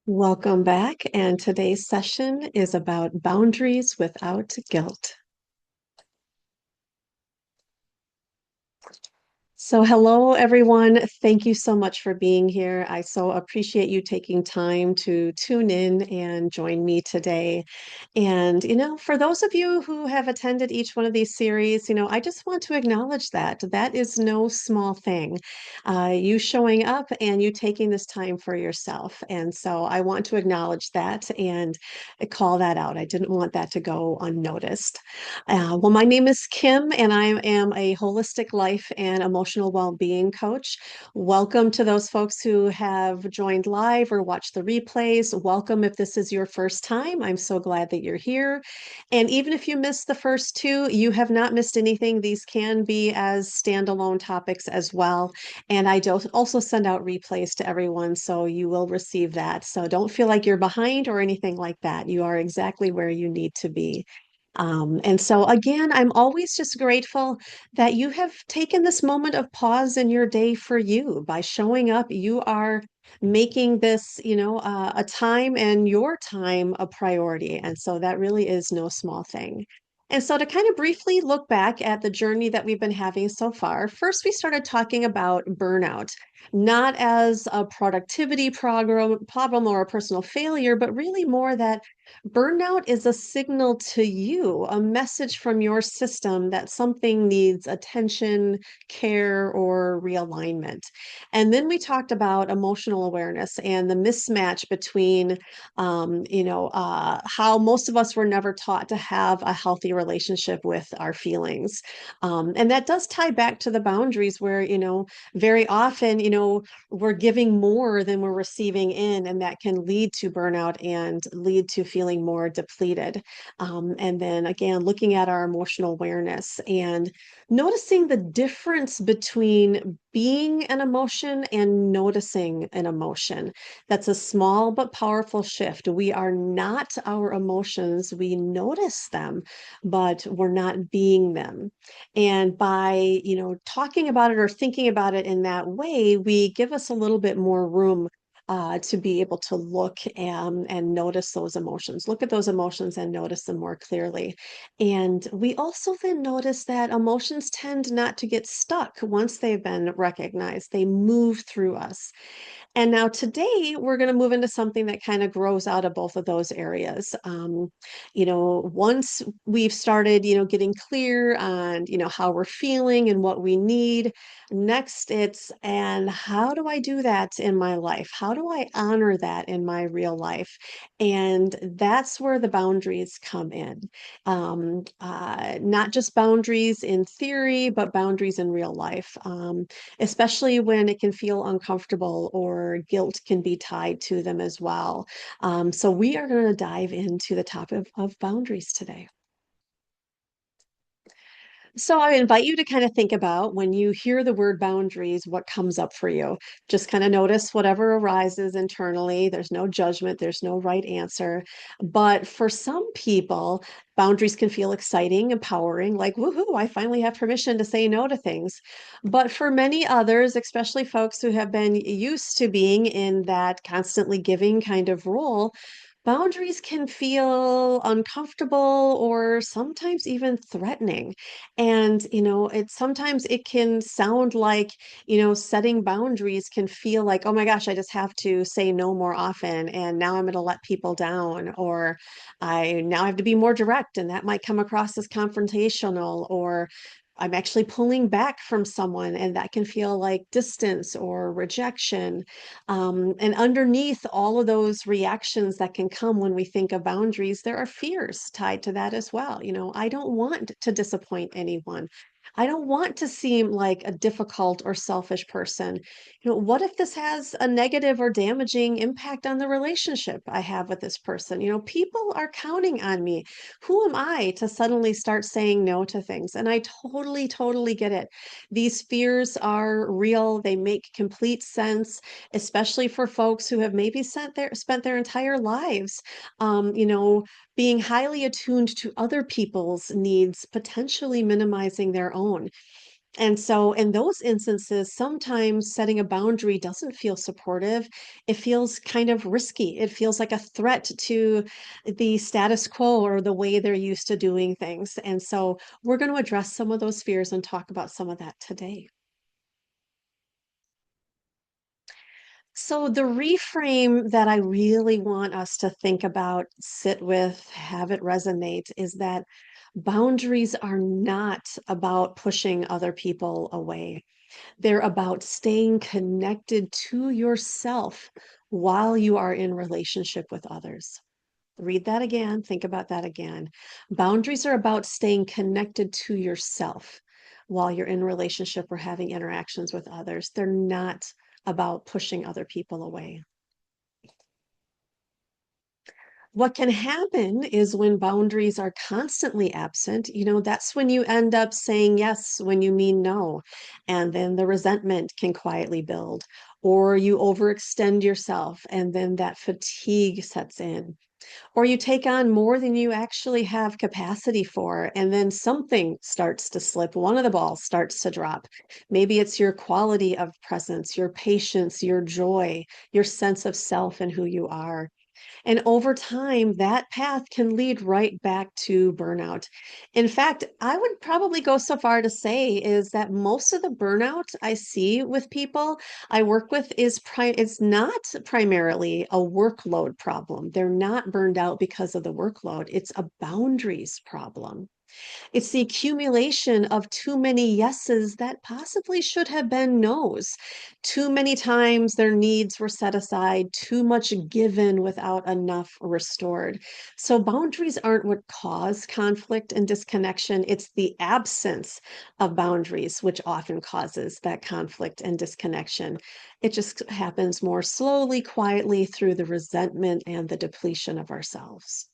Welcome back, and today's session is about boundaries without guilt. So, hello everyone. Thank you so much for being here. I so appreciate you taking time to tune in and join me today. And, for those of you who have attended each one of these series, I just want to acknowledge that that is no small thing. You showing up and you taking this time for yourself. And so I want to acknowledge that and call that out. I didn't want that to go unnoticed. Well, my name is Kim, and I am a holistic life and emotional well-being coach. Welcome to those folks who have joined live or watched the replays. Welcome if this is your first time. I'm so glad that you're here. And even if you missed the first two, you have not missed anything. These can be as standalone topics as well. And I do also send out replays to everyone, so you will receive that. So don't feel like you're behind or anything like that. You are exactly where you need to be. And so, again, I'm always just grateful that you have taken this moment of pause in your day for you by showing up. You are making this, a time and your time a priority. And so that really is no small thing. And so, to kind of briefly look back at the journey that we've been having so far, first we started talking about burnout, not as a productivity problem or a personal failure, but really more that burnout is a signal to you, a message from your system that something needs attention, care, or realignment. And then we talked about emotional awareness and the mismatch between, how most of us were never taught to have a healthy relationship with our feelings. And that does tie back to the boundaries where, very often, we're giving more than we're receiving in, and that can lead to burnout and lead to feeling more depleted. And then again, looking at our emotional awareness and noticing the difference between being an emotion and noticing an emotion. That's a small but powerful shift. We are not our emotions, we notice them, but we're not being them. And by, talking about it or thinking about it in that way, we give us a little bit more room to be able to look and notice those emotions, look at those emotions and notice them more clearly. And we also then notice that emotions tend not to get stuck once they've been recognized, they move through us. And now today we're going to move into something that kind of grows out of both of those areas. Once we've started, getting clear on, how we're feeling and what we need, next it's, and how do I do that in my life? How do I honor that in my real life? And that's where the boundaries come in. Not just boundaries in theory, but boundaries in real life. Especially when it can feel uncomfortable or guilt can be tied to them as well. So, we are going to dive into the topic of boundaries today. So I invite you to kind of think about when you hear the word boundaries, what comes up for you. Just kind of notice whatever arises internally. There's no judgment, there's no right answer. But for some people, boundaries can feel exciting, empowering, like, woohoo, I finally have permission to say no to things. But for many others, especially folks who have been used to being in that constantly giving kind of role, boundaries can feel uncomfortable or sometimes even threatening. And, sometimes it can sound like, setting boundaries can feel like, oh my gosh, I just have to say no more often. And now I'm going to let people down, or I now have to be more direct. And that might come across as confrontational, or I'm actually pulling back from someone, and that can feel like distance or rejection. And underneath all of those reactions that can come when we think of boundaries, there are fears tied to that as well. I don't want to disappoint anyone. I don't want to seem like a difficult or selfish person. What if this has a negative or damaging impact on the relationship I have with this person? People are counting on me. Who am I to suddenly start saying no to things? And I totally, totally get it. These fears are real. They make complete sense, especially for folks who have maybe spent their entire lives, um, you know, being highly attuned to other people's needs, potentially minimizing their own. And so in those instances, sometimes setting a boundary doesn't feel supportive. It feels kind of risky. It feels like a threat to the status quo or the way they're used to doing things. And so we're going to address some of those fears and talk about some of that today. So, the reframe that I really want us to think about, sit with, have it resonate is that boundaries are not about pushing other people away. They're about staying connected to yourself while you are in relationship with others. Read that again, think about that again. Boundaries are about staying connected to yourself while you're in relationship or having interactions with others. They're not about pushing other people away. What can happen is when boundaries are constantly absent, that's when you end up saying yes when you mean no. And then the resentment can quietly build, or you overextend yourself, and then that fatigue sets in. Or you take on more than you actually have capacity for, and then something starts to slip. One of the balls starts to drop. Maybe it's your quality of presence, your patience, your joy, your sense of self and who you are. And over time, that path can lead right back to burnout. In fact, I would probably go so far to say is that most of the burnout I see with people I work with is not primarily a workload problem. They're not burned out because of the workload. It's a boundaries problem. It's the accumulation of too many yeses that possibly should have been nos. Too many times their needs were set aside, too much given without enough restored. So boundaries aren't what cause conflict and disconnection. It's the absence of boundaries which often causes that conflict and disconnection. It just happens more slowly, quietly through the resentment and the depletion of ourselves.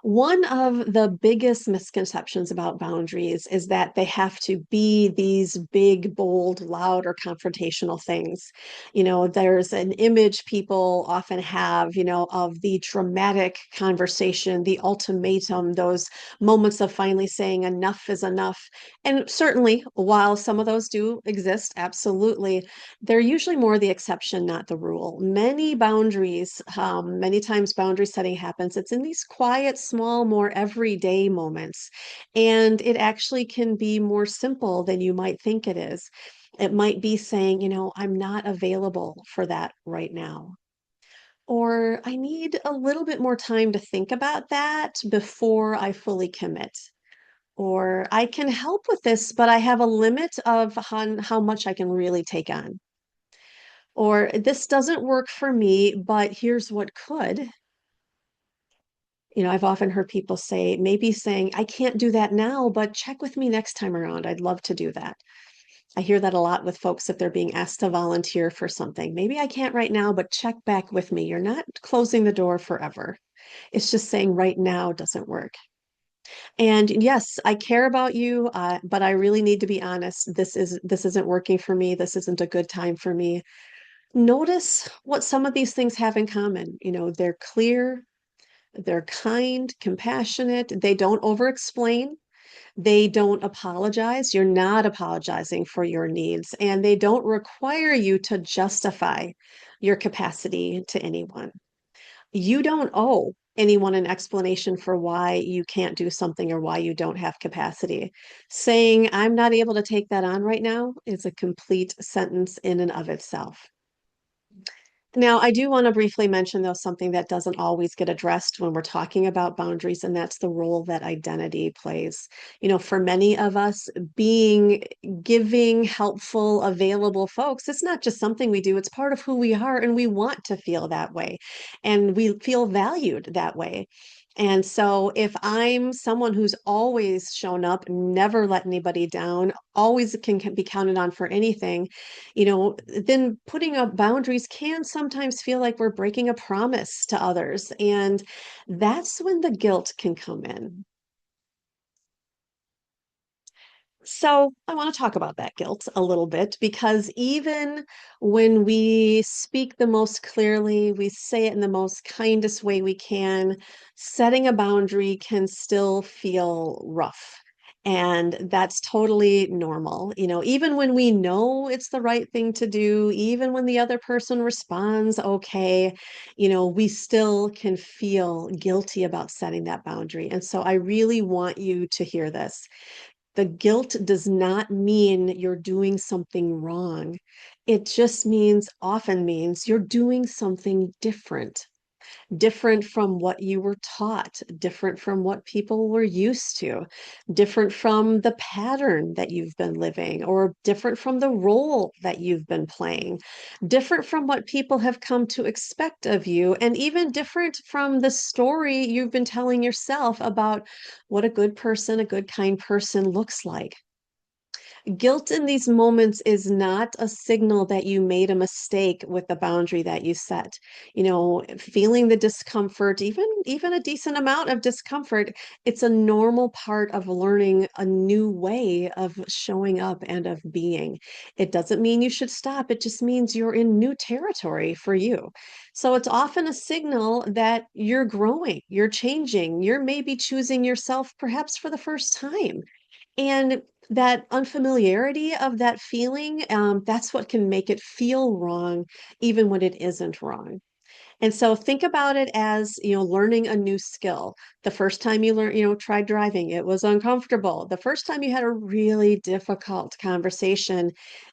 One of the biggest misconceptions about boundaries is that they have to be these big, bold, loud, or confrontational things. There's an image people often have, of the dramatic conversation, the ultimatum, those moments of finally saying enough is enough. And certainly, while some of those do exist, absolutely, they're usually more the exception, not the rule. Many times boundary setting happens. It's in these quiet, small, more everyday moments. And it actually can be more simple than you might think it is. It might be saying, I'm not available for that right now. Or I need a little bit more time to think about that before I fully commit. Or I can help with this, but I have a limit of how much I can really take on. Or this doesn't work for me, but here's what could. I've often heard people say, maybe saying, I can't do that now, but check with me next time around. I'd love to do that. I hear that a lot with folks if they're being asked to volunteer for something. Maybe I can't right now, but check back with me. You're not closing the door forever. It's just saying right now doesn't work. And yes, I care about you, but I really need to be honest. This isn't working for me. This isn't a good time for me. Notice what some of these things have in common. They're clear, they're kind, compassionate, they don't over-explain, they don't apologize. You're not apologizing for your needs, and they don't require you to justify your capacity to anyone. You don't owe anyone an explanation for why you can't do something or why you don't have capacity. Saying, I'm not able to take that on right now is a complete sentence in and of itself. Now, I do want to briefly mention, though, something that doesn't always get addressed when we're talking about boundaries, and that's the role that identity plays. For many of us, being giving, helpful, available folks, it's not just something we do, it's part of who we are, and we want to feel that way, and we feel valued that way. And so, if I'm someone who's always shown up, never let anybody down, always can be counted on for anything, then putting up boundaries can sometimes feel like we're breaking a promise to others. And that's when the guilt can come in. So, I want to talk about that guilt a little bit because even when we speak the most clearly, we say it in the most kindest way we can, setting a boundary can still feel rough. And that's totally normal. Even when we know it's the right thing to do, even when the other person responds okay, we still can feel guilty about setting that boundary. And so I really want you to hear this. The guilt does not mean you're doing something wrong. It just often means you're doing something different, different from what you were taught, different from what people were used to, different from the pattern that you've been living, or different from the role that you've been playing, different from what people have come to expect of you, and even different from the story you've been telling yourself about what a good person, a good, kind person looks like. Guilt in these moments is not a signal that you made a mistake with the boundary that you set. Feeling the discomfort, even a decent amount of discomfort, it's a normal part of learning a new way of showing up and of being. It doesn't mean you should stop, it just means you're in new territory for you. So it's often a signal that you're growing, you're changing, you're maybe choosing yourself perhaps for the first time. And that unfamiliarity of that feeling, that's what can make it feel wrong, even when it isn't wrong. And so think about it as, learning a new skill. The first time tried driving, it was uncomfortable. The first time you had a really difficult conversation,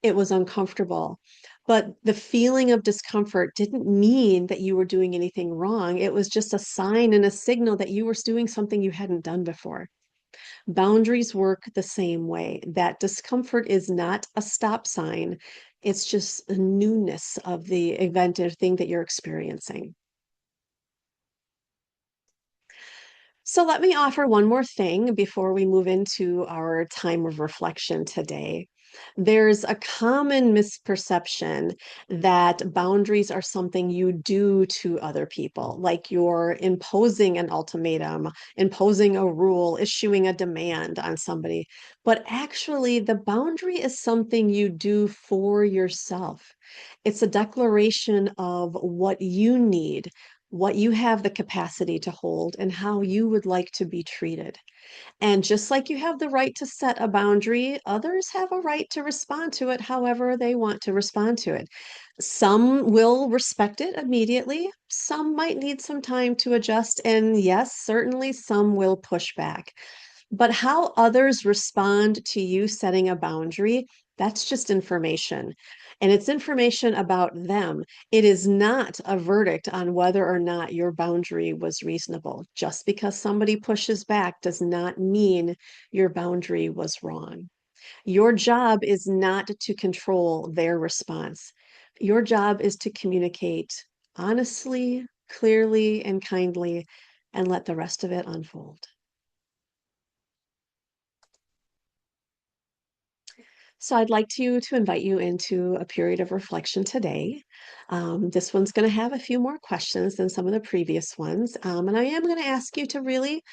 it was uncomfortable. But the feeling of discomfort didn't mean that you were doing anything wrong. It was just a sign and a signal that you were doing something you hadn't done before. Boundaries work the same way. That discomfort is not a stop sign. It's just a newness of the event or thing that you're experiencing. So let me offer one more thing before we move into our time of reflection today. There's a common misperception that boundaries are something you do to other people, like you're imposing an ultimatum, imposing a rule, issuing a demand on somebody. But actually, the boundary is something you do for yourself. It's a declaration of what you need, what you have the capacity to hold, and how you would like to be treated. And just like you have the right to set a boundary, others have a right to respond to it however they want to respond to it. Some will respect it immediately, some might need some time to adjust, and yes, certainly some will push back. But how others respond to you setting a boundary, that's just information. And it's information about them. It is not a verdict on whether or not your boundary was reasonable. Just because somebody pushes back does not mean your boundary was wrong. Your job is not to control their response. Your job is to communicate honestly, clearly, and kindly, and let the rest of it unfold. So I'd like to invite you into a period of reflection today. This one's going to have a few more questions than some of the previous ones, and I am going to ask you to really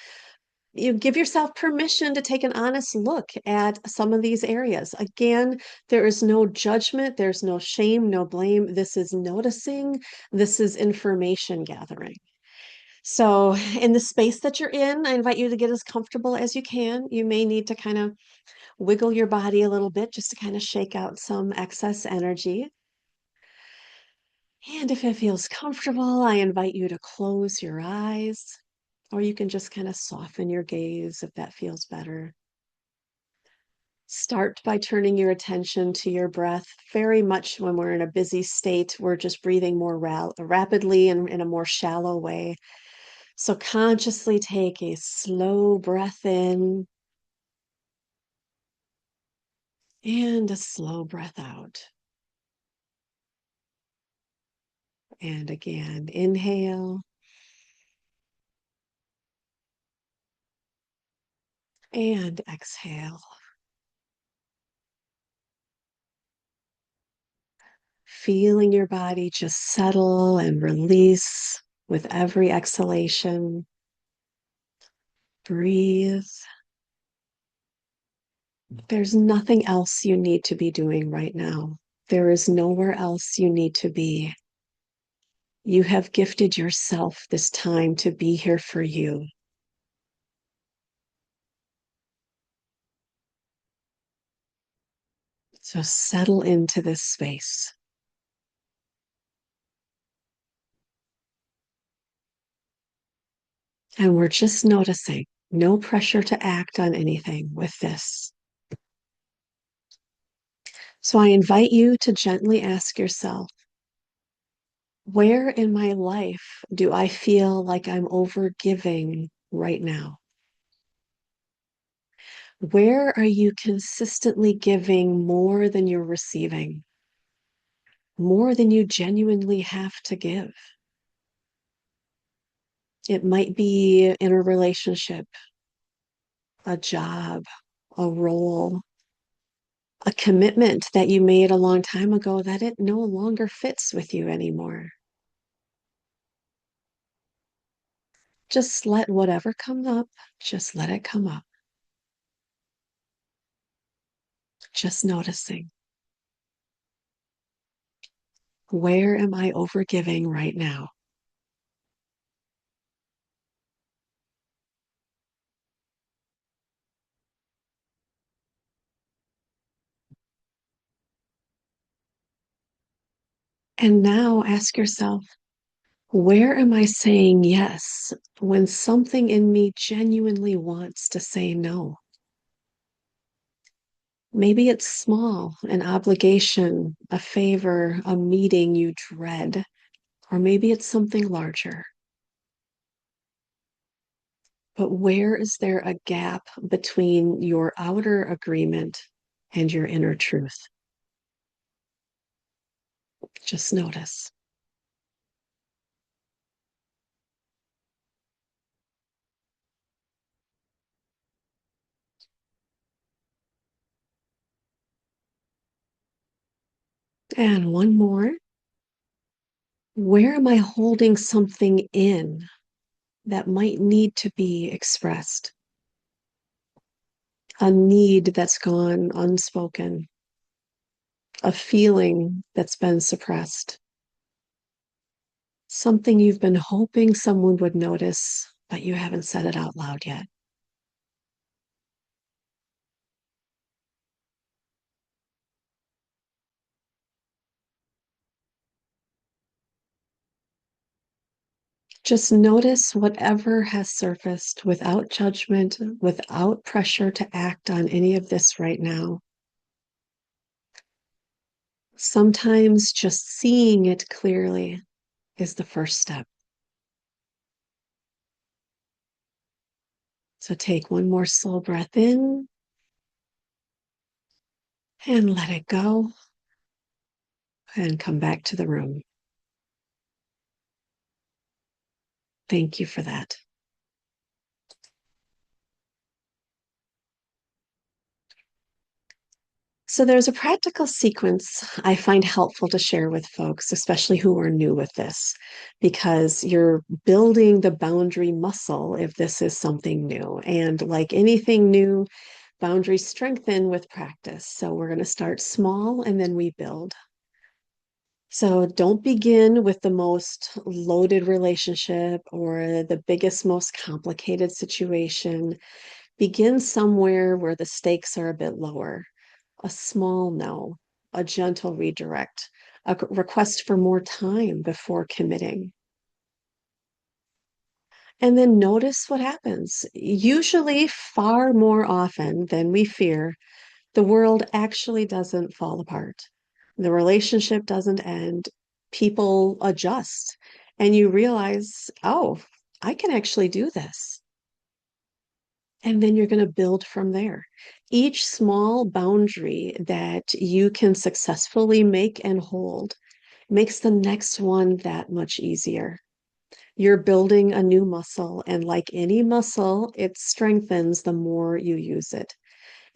give yourself permission to take an honest look at some of these areas. Again, there is no judgment, there's no shame, no blame. This is noticing. This is information gathering. So, in the space that you're in, I invite you to get as comfortable as you can. You may need to kind of wiggle your body a little bit just to kind of shake out some excess energy. And if it feels comfortable, I invite you to close your eyes, or you can just kind of soften your gaze if that feels better. Start by turning your attention to your breath. Very much when we're in a busy state, we're just breathing more rapidly and in a more shallow way. So consciously take a slow breath in and a slow breath out. And again, inhale and exhale. Feeling your body just settle and release with every exhalation. Breathe There's nothing else you need to be doing right now. There is nowhere else you need to be. You have gifted yourself this time to be here for you. So settle into this space. And we're just noticing, no pressure to act on anything with this. So I invite you to gently ask yourself, where in my life do I feel like I'm overgiving right now? Where are you consistently giving more than you're receiving, more than you genuinely have to give? It might be in a relationship, a job, a role, a commitment that you made a long time ago that it no longer fits with you anymore. Just let whatever comes up, just let it come up. Just noticing, where am I overgiving right now? And now ask yourself, where am I saying yes when something in me genuinely wants to say no? Maybe it's small, an obligation, a favor, a meeting you dread, or maybe it's something larger. But where is there a gap between your outer agreement and your inner truth? Just notice. And one more. Where am I holding something in that might need to be expressed? A need that's gone unspoken, a feeling that's been suppressed, something you've been hoping someone would notice, but you haven't said it out loud yet. Just notice whatever has surfaced without judgment, without pressure to act on any of this right now. Sometimes just seeing it clearly is the first step. So take one more slow breath in and let it go and come back to the room. Thank you for that. So there's a practical sequence I find helpful to share with folks, especially who are new with this, because you're building the boundary muscle if this is something new. And like anything new, boundaries strengthen with practice. So we're going to start small and then we build. So don't begin with the most loaded relationship or the biggest, most complicated situation. Begin somewhere where the stakes are a bit lower. A small no, a gentle redirect, a request for more time before committing. And then notice what happens. Usually, far more often than we fear, the world actually doesn't fall apart. The relationship doesn't end. People adjust, and you realize, oh, I can actually do this. And then you're going to build from there. Each small boundary that you can successfully make and hold makes the next one that much easier. You're building a new muscle, and like any muscle, it strengthens the more you use it.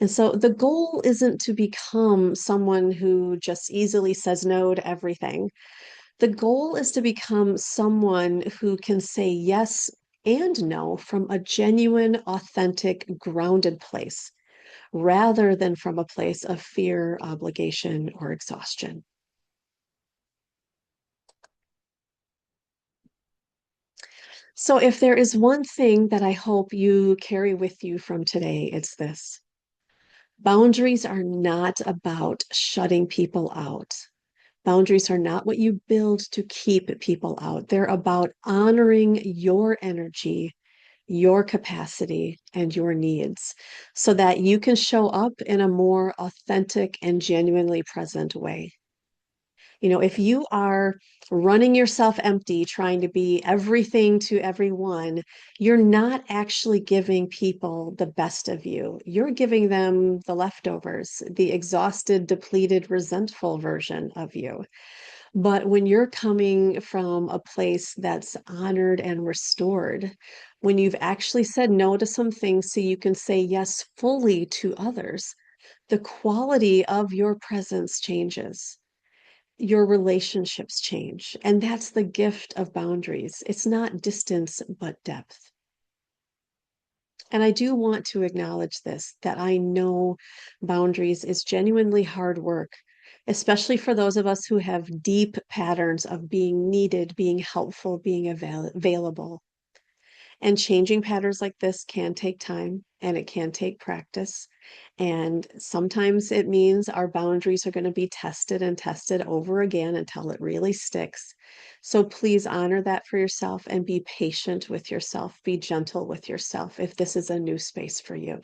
And so the goal isn't to become someone who just easily says no to everything. The goal is to become someone who can say yes and no from a genuine, authentic, grounded place, rather than from a place of fear, obligation, or exhaustion. So, if there is one thing that I hope you carry with you from today, it's this: boundaries are not about shutting people out. Boundaries are not what you build to keep people out. They're about honoring your energy, your capacity, and your needs so that you can show up in a more authentic and genuinely present way. If you are running yourself empty, trying to be everything to everyone, you're not actually giving people the best of you. You're giving them the leftovers, the exhausted, depleted, resentful version of you. But when you're coming from a place that's honored and restored, when you've actually said no to some things so you can say yes fully to others, the quality of your presence changes. Your relationships change. And that's the gift of boundaries. It's not distance, but depth. And I do want to acknowledge this, that I know boundaries is genuinely hard work, especially for those of us who have deep patterns of being needed, being helpful, being available. And changing patterns like this can take time and it can take practice. And sometimes it means our boundaries are going to be tested and tested over again until it really sticks. So please honor that for yourself and be patient with yourself. Be gentle with yourself if this is a new space for you.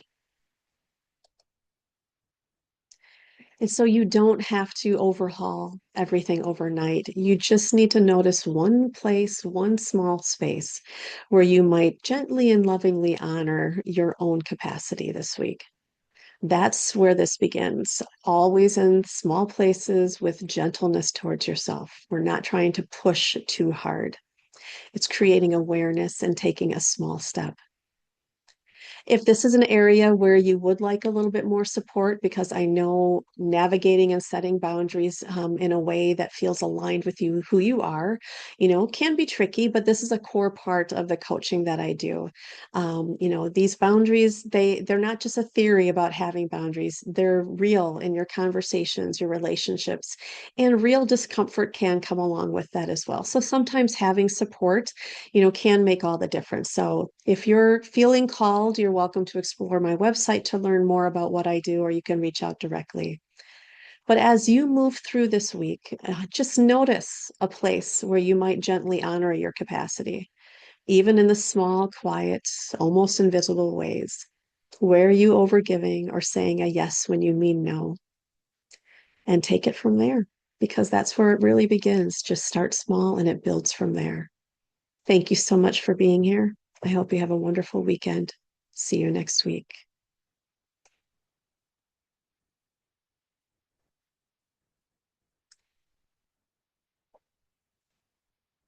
And so you don't have to overhaul everything overnight. You just need to notice one place, one small space where you might gently and lovingly honor your own capacity this week. That's where this begins, always in small places with gentleness towards yourself. We're not trying to push too hard. It's creating awareness and taking a small step. If this is an area where you would like a little bit more support, because I know navigating and setting boundaries in a way that feels aligned with you, who you are, can be tricky, but this is a core part of the coaching that I do. These boundaries, they're not just a theory about having boundaries. They're real in your conversations, your relationships, and real discomfort can come along with that as well. So sometimes having support can make all the difference. So if you're feeling called, you're welcome to explore my website to learn more about what I do, or you can reach out directly. But as you move through this week, just notice a place where you might gently honor your capacity, even in the small, quiet, almost invisible ways. Where are you overgiving or saying a yes when you mean no? And take it from there, because that's where it really begins. Just start small and it builds from there. Thank you so much for being here. I hope you have a wonderful weekend. See you next week.